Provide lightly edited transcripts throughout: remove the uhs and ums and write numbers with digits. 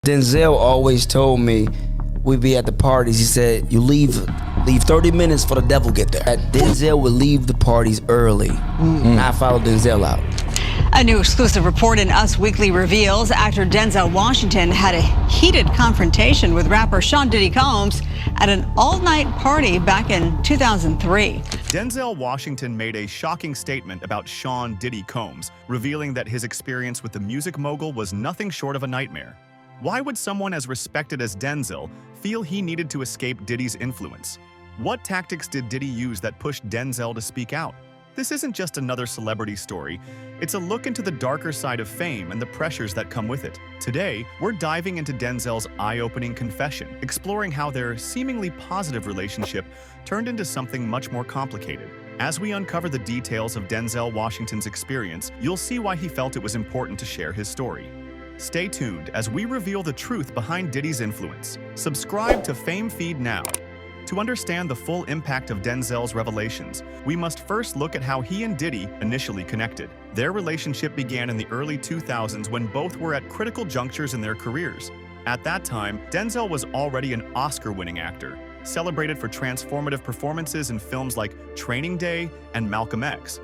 Denzel always told me we'd be at the parties. He said, "You leave 30 minutes for the devil get there." Denzel would leave the parties early. I followed Denzel out. A new exclusive report in Us Weekly reveals actor Denzel Washington had a heated confrontation with rapper Sean Diddy Combs at an all-night party back in 2003. Denzel Washington made a shocking statement about Sean Diddy Combs, revealing that his experience with the music mogul was nothing short of a nightmare. Why would someone as respected as Denzel feel he needed to escape Diddy's influence? What tactics did Diddy use that pushed Denzel to speak out? This isn't just another celebrity story. It's a look into the darker side of fame and the pressures that come with it. Today, we're diving into Denzel's eye-opening confession, exploring how their seemingly positive relationship turned into something much more complicated. As we uncover the details of Denzel Washington's experience, you'll see why he felt it was important to share his story. Stay tuned as we reveal the truth behind Diddy's influence. Subscribe to Feed now. To understand the full impact of Denzel's revelations, we must first look at how he and Diddy initially connected. Their relationship began in the early 2000s when both were at critical junctures in their careers. At that time, Denzel was already an Oscar-winning actor, celebrated for transformative performances in films like Training Day and Malcolm X.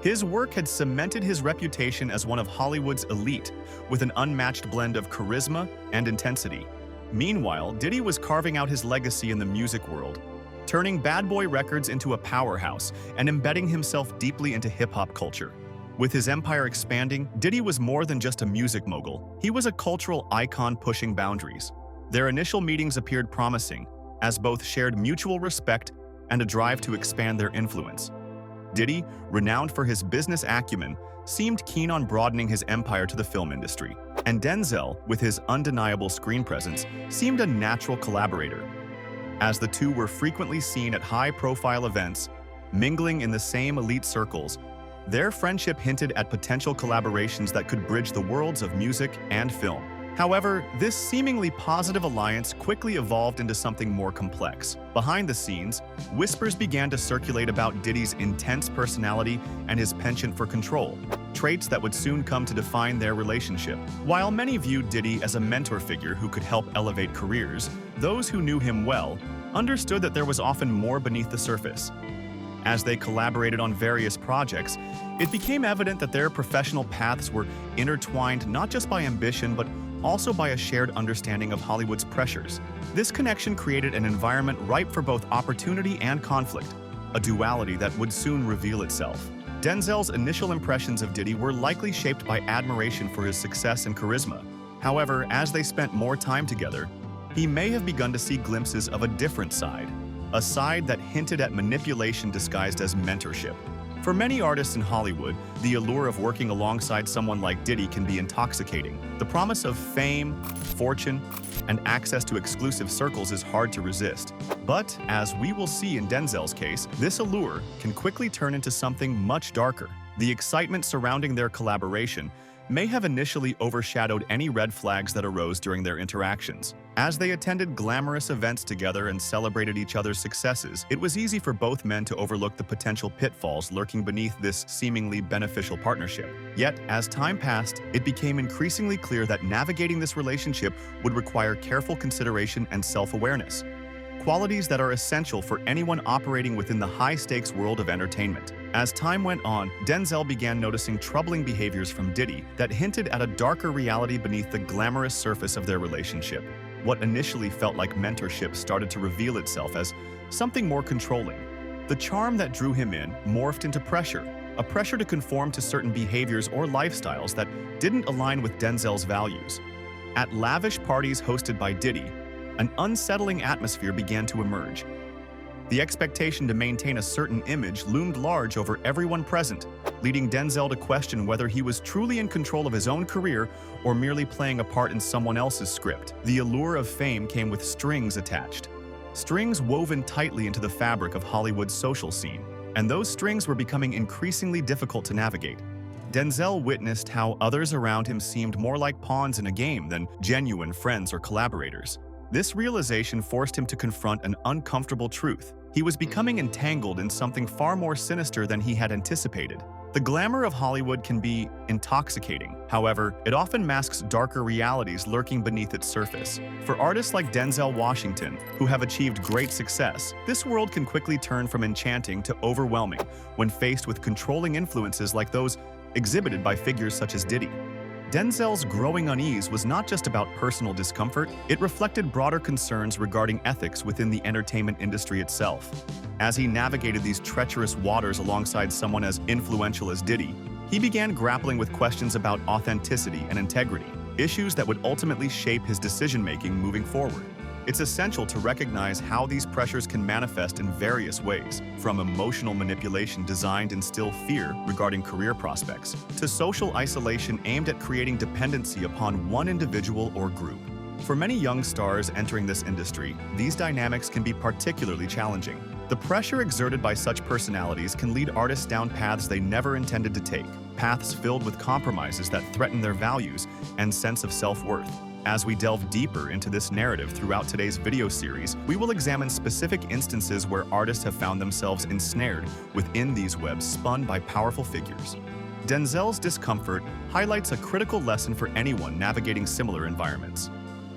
His work had cemented his reputation as one of Hollywood's elite, with an unmatched blend of charisma and intensity. Meanwhile, Diddy was carving out his legacy in the music world, turning Bad Boy Records into a powerhouse and embedding himself deeply into hip-hop culture. With his empire expanding, Diddy was more than just a music mogul. He was a cultural icon pushing boundaries. Their initial meetings appeared promising, as both shared mutual respect and a drive to expand their influence. Diddy, renowned for his business acumen, seemed keen on broadening his empire to the film industry, and Denzel, with his undeniable screen presence, seemed a natural collaborator. As the two were frequently seen at high-profile events, mingling in the same elite circles, their friendship hinted at potential collaborations that could bridge the worlds of music and film. However, this seemingly positive alliance quickly evolved into something more complex. Behind the scenes, whispers began to circulate about Diddy's intense personality and his penchant for control, traits that would soon come to define their relationship. While many viewed Diddy as a mentor figure who could help elevate careers, those who knew him well understood that there was often more beneath the surface. As they collaborated on various projects, it became evident that their professional paths were intertwined not just by ambition but also by a shared understanding of Hollywood's pressures. This connection created an environment ripe for both opportunity and conflict, a duality that would soon reveal itself. Denzel's initial impressions of Diddy were likely shaped by admiration for his success and charisma. However, as they spent more time together, he may have begun to see glimpses of a different side, a side that hinted at manipulation disguised as mentorship. For many artists in Hollywood, the allure of working alongside someone like Diddy can be intoxicating. The promise of fame, fortune, and access to exclusive circles is hard to resist. But, as we will see in Denzel's case, this allure can quickly turn into something much darker. The excitement surrounding their collaboration may have initially overshadowed any red flags that arose during their interactions. As they attended glamorous events together and celebrated each other's successes, it was easy for both men to overlook the potential pitfalls lurking beneath this seemingly beneficial partnership. Yet, as time passed, it became increasingly clear that navigating this relationship would require careful consideration and self-awareness, qualities that are essential for anyone operating within the high-stakes world of entertainment. As time went on, Denzel began noticing troubling behaviors from Diddy that hinted at a darker reality beneath the glamorous surface of their relationship. What initially felt like mentorship started to reveal itself as something more controlling. The charm that drew him in morphed into pressure, a pressure to conform to certain behaviors or lifestyles that didn't align with Denzel's values. At lavish parties hosted by Diddy, an unsettling atmosphere began to emerge. The expectation to maintain a certain image loomed large over everyone present, leading Denzel to question whether he was truly in control of his own career or merely playing a part in someone else's script. The allure of fame came with strings attached, strings woven tightly into the fabric of Hollywood's social scene, and those strings were becoming increasingly difficult to navigate. Denzel witnessed how others around him seemed more like pawns in a game than genuine friends or collaborators. This realization forced him to confront an uncomfortable truth. He was becoming entangled in something far more sinister than he had anticipated. The glamour of Hollywood can be intoxicating. However, it often masks darker realities lurking beneath its surface. For artists like Denzel Washington, who have achieved great success, this world can quickly turn from enchanting to overwhelming when faced with controlling influences like those exhibited by figures such as Diddy. Denzel's growing unease was not just about personal discomfort, it reflected broader concerns regarding ethics within the entertainment industry itself. As he navigated these treacherous waters alongside someone as influential as Diddy, he began grappling with questions about authenticity and integrity, issues that would ultimately shape his decision-making moving forward. It's essential to recognize how these pressures can manifest in various ways, from emotional manipulation designed to instill fear regarding career prospects, to social isolation aimed at creating dependency upon one individual or group. For many young stars entering this industry, these dynamics can be particularly challenging. The pressure exerted by such personalities can lead artists down paths they never intended to take, paths filled with compromises that threaten their values and sense of self-worth. As we delve deeper into this narrative throughout today's video series, we will examine specific instances where artists have found themselves ensnared within these webs spun by powerful figures. Denzel's discomfort highlights a critical lesson for anyone navigating similar environments.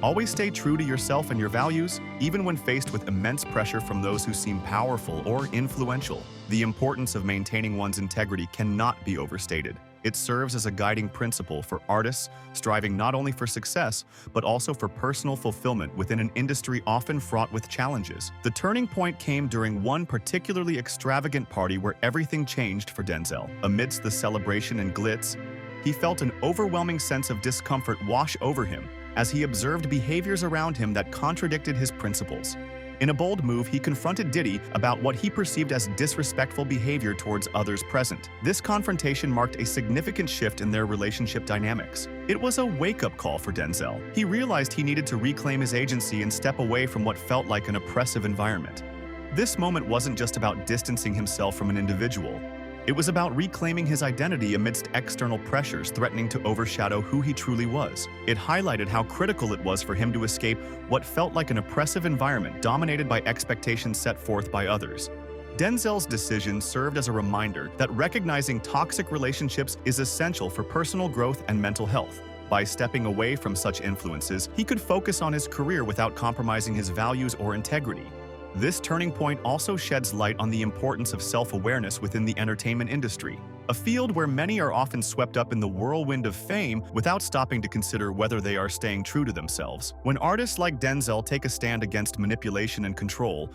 Always stay true to yourself and your values, even when faced with immense pressure from those who seem powerful or influential. The importance of maintaining one's integrity cannot be overstated. It serves as a guiding principle for artists striving not only for success, but also for personal fulfillment within an industry often fraught with challenges. The turning point came during one particularly extravagant party where everything changed for Denzel. Amidst the celebration and glitz, he felt an overwhelming sense of discomfort wash over him as he observed behaviors around him that contradicted his principles. In a bold move, he confronted Diddy about what he perceived as disrespectful behavior towards others present. This confrontation marked a significant shift in their relationship dynamics. It was a wake-up call for Denzel. He realized he needed to reclaim his agency and step away from what felt like an oppressive environment. This moment wasn't just about distancing himself from an individual. It was about reclaiming his identity amidst external pressures threatening to overshadow who he truly was. It highlighted how critical it was for him to escape what felt like an oppressive environment dominated by expectations set forth by others. Denzel's decision served as a reminder that recognizing toxic relationships is essential for personal growth and mental health. By stepping away from such influences, he could focus on his career without compromising his values or integrity. This turning point also sheds light on the importance of self-awareness within the entertainment industry, a field where many are often swept up in the whirlwind of fame without stopping to consider whether they are staying true to themselves. When artists like Denzel take a stand against manipulation and control,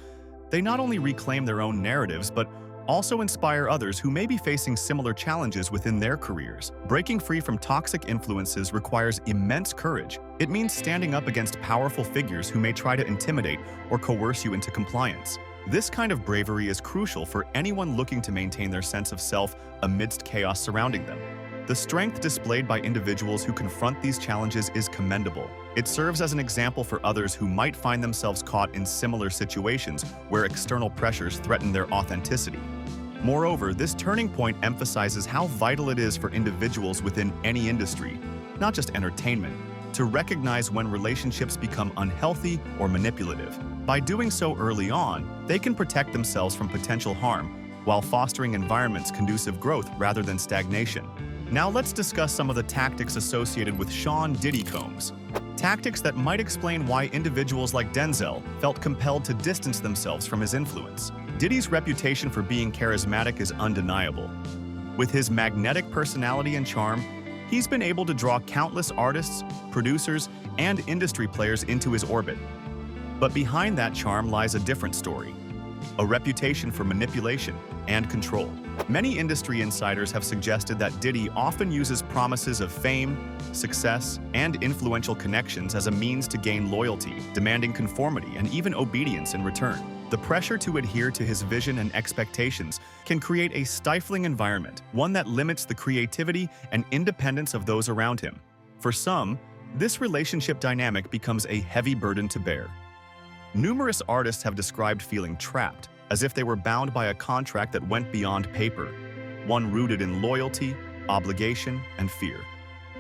they not only reclaim their own narratives, but also inspire others who may be facing similar challenges within their careers. Breaking free from toxic influences requires immense courage. It means standing up against powerful figures who may try to intimidate or coerce you into compliance. This kind of bravery is crucial for anyone looking to maintain their sense of self amidst chaos surrounding them. The strength displayed by individuals who confront these challenges is commendable. It serves as an example for others who might find themselves caught in similar situations where external pressures threaten their authenticity. Moreover, this turning point emphasizes how vital it is for individuals within any industry, not just entertainment, to recognize when relationships become unhealthy or manipulative. By doing so early on, they can protect themselves from potential harm while fostering environments conducive growth rather than stagnation. Now let's discuss some of the tactics associated with Sean Diddy Combs. Tactics that might explain why individuals like Denzel felt compelled to distance themselves from his influence. Diddy's reputation for being charismatic is undeniable. With his magnetic personality and charm, he's been able to draw countless artists, producers, and industry players into his orbit. But behind that charm lies a different story, a reputation for manipulation and control. Many industry insiders have suggested that Diddy often uses promises of fame, success, and influential connections as a means to gain loyalty, demanding conformity and even obedience in return. The pressure to adhere to his vision and expectations can create a stifling environment, one that limits the creativity and independence of those around him. For some, this relationship dynamic becomes a heavy burden to bear. Numerous artists have described feeling trapped, as if they were bound by a contract that went beyond paper, one rooted in loyalty, obligation, and fear.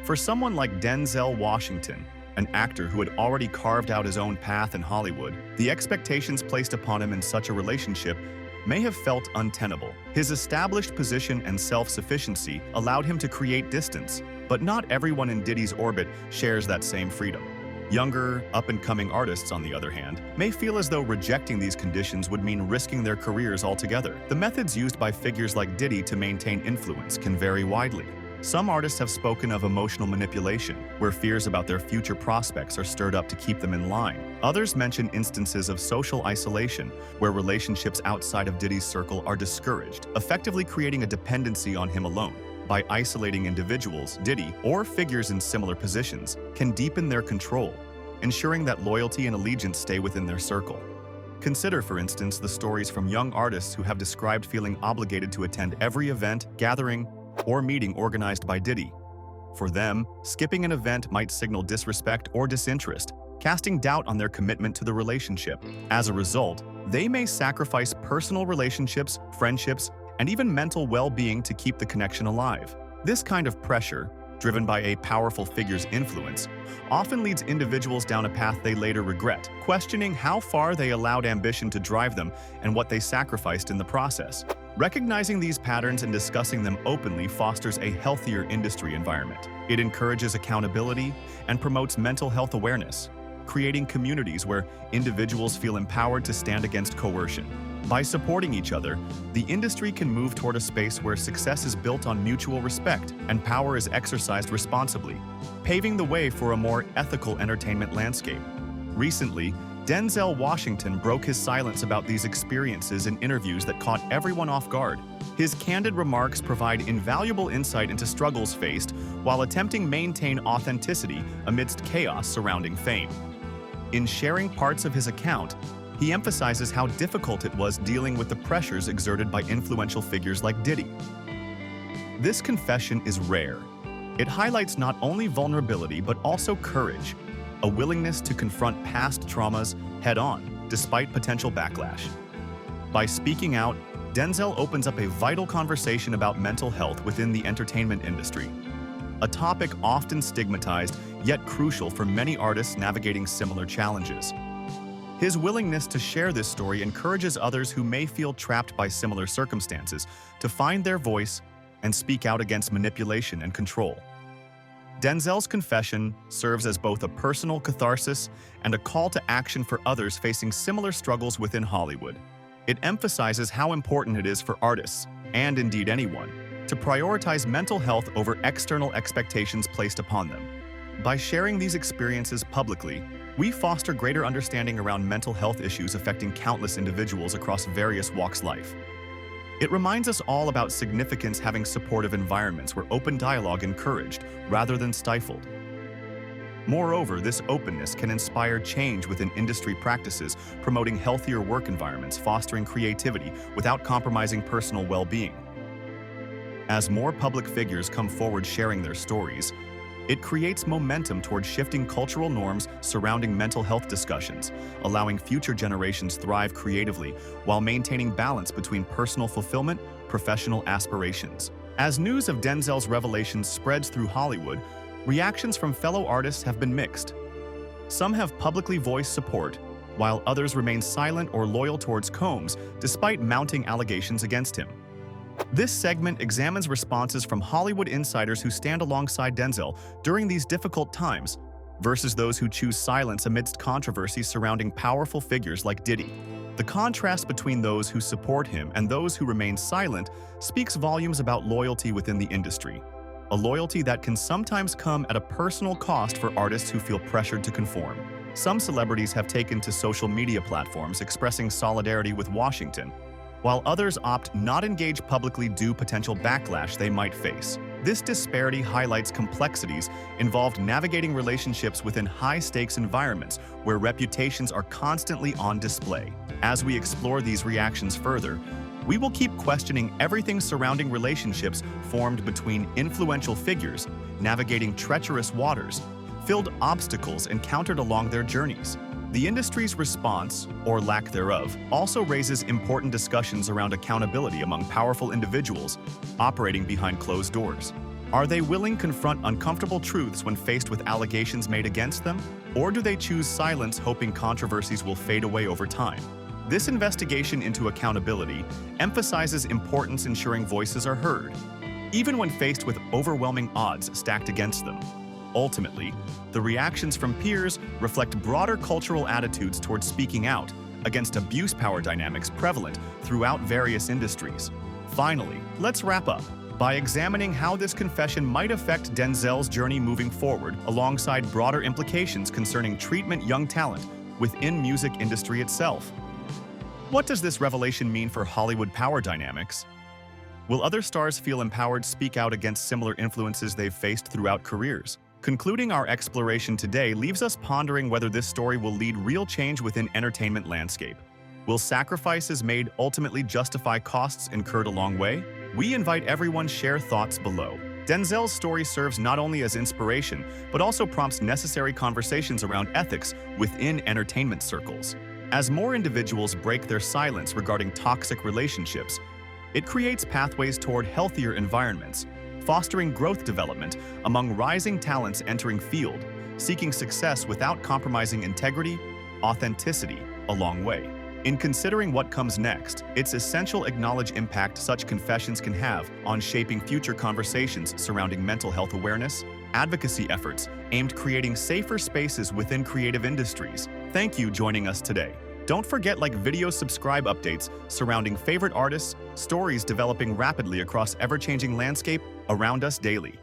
For someone like Denzel Washington, an actor who had already carved out his own path in Hollywood, the expectations placed upon him in such a relationship may have felt untenable. His established position and self-sufficiency allowed him to create distance, but not everyone in Diddy's orbit shares that same freedom. Younger, up-and-coming artists, on the other hand, may feel as though rejecting these conditions would mean risking their careers altogether. The methods used by figures like Diddy to maintain influence can vary widely. Some artists have spoken of emotional manipulation, where fears about their future prospects are stirred up to keep them in line. Others mention instances of social isolation, where relationships outside of Diddy's circle are discouraged, effectively creating a dependency on him alone. By isolating individuals, Diddy, or figures in similar positions, can deepen their control, ensuring that loyalty and allegiance stay within their circle. Consider, for instance, the stories from young artists who have described feeling obligated to attend every event, gathering, or meeting organized by Diddy. For them, skipping an event might signal disrespect or disinterest, casting doubt on their commitment to the relationship. As a result, they may sacrifice personal relationships, friendships, and even mental well-being to keep the connection alive. This kind of pressure, driven by a powerful figure's influence, often leads individuals down a path they later regret, questioning how far they allowed ambition to drive them and what they sacrificed in the process. Recognizing these patterns and discussing them openly fosters a healthier industry environment. It encourages accountability and promotes mental health awareness, creating communities where individuals feel empowered to stand against coercion. By supporting each other, the industry can move toward a space where success is built on mutual respect and power is exercised responsibly, paving the way for a more ethical entertainment landscape. Recently, Denzel Washington broke his silence about these experiences in interviews that caught everyone off guard. His candid remarks provide invaluable insight into struggles faced while attempting to maintain authenticity amidst chaos surrounding fame. In sharing parts of his account, he emphasizes how difficult it was dealing with the pressures exerted by influential figures like Diddy. This confession is rare. It highlights not only vulnerability but also courage, a willingness to confront past traumas head-on, despite potential backlash. By speaking out, Denzel opens up a vital conversation about mental health within the entertainment industry, a topic often stigmatized yet crucial for many artists navigating similar challenges. His willingness to share this story encourages others who may feel trapped by similar circumstances to find their voice and speak out against manipulation and control. Denzel's confession serves as both a personal catharsis and a call to action for others facing similar struggles within Hollywood. It emphasizes how important it is for artists, and indeed anyone, to prioritize mental health over external expectations placed upon them. By sharing these experiences publicly, we foster greater understanding around mental health issues affecting countless individuals across various walks of life. It reminds us all about significance having supportive environments where open dialogue encouraged rather than stifled. Moreover, this openness can inspire change within industry practices, promoting healthier work environments, fostering creativity without compromising personal well-being. As more public figures come forward sharing their stories, it creates momentum toward shifting cultural norms surrounding mental health discussions, allowing future generations thrive creatively while maintaining balance between personal fulfillment and professional aspirations. As news of Denzel's revelations spreads through Hollywood, reactions from fellow artists have been mixed. Some have publicly voiced support, while others remain silent or loyal towards Combs despite mounting allegations against him. This segment examines responses from Hollywood insiders who stand alongside Denzel during these difficult times versus those who choose silence amidst controversies surrounding powerful figures like Diddy. The contrast between those who support him and those who remain silent speaks volumes about loyalty within the industry, a loyalty that can sometimes come at a personal cost for artists who feel pressured to conform. Some celebrities have taken to social media platforms expressing solidarity with Washington, while others opt not engage publicly due to potential backlash they might face. This disparity highlights complexities involved navigating relationships within high-stakes environments where reputations are constantly on display. As we explore these reactions further, we will keep questioning everything surrounding relationships formed between influential figures, navigating treacherous waters, filled obstacles encountered along their journeys. The industry's response, or lack thereof, also raises important discussions around accountability among powerful individuals operating behind closed doors. Are they willing to confront uncomfortable truths when faced with allegations made against them? Or do they choose silence hoping controversies will fade away over time? This investigation into accountability emphasizes importance ensuring voices are heard, even when faced with overwhelming odds stacked against them. Ultimately, the reactions from peers reflect broader cultural attitudes towards speaking out against abuse power dynamics prevalent throughout various industries. Finally, let's wrap up by examining how this confession might affect Denzel's journey moving forward, alongside broader implications concerning treatment young talent within music industry itself. What does this revelation mean for Hollywood power dynamics? Will other stars feel empowered to speak out against similar influences they've faced throughout careers? Concluding our exploration today leaves us pondering whether this story will lead real change within entertainment landscape. Will sacrifices made ultimately justify costs incurred along the way? We invite everyone to share thoughts below. Denzel's story serves not only as inspiration, but also prompts necessary conversations around ethics within entertainment circles. As more individuals break their silence regarding toxic relationships, it creates pathways toward healthier environments, fostering growth development among rising talents entering field, seeking success without compromising integrity, authenticity along the way. In considering what comes next, it's essential to acknowledge impact such confessions can have on shaping future conversations surrounding mental health awareness, advocacy efforts aimed at creating safer spaces within creative industries. Thank you for joining us today. Don't forget like video subscribe updates surrounding favorite artists, stories developing rapidly across ever-changing landscape around us daily.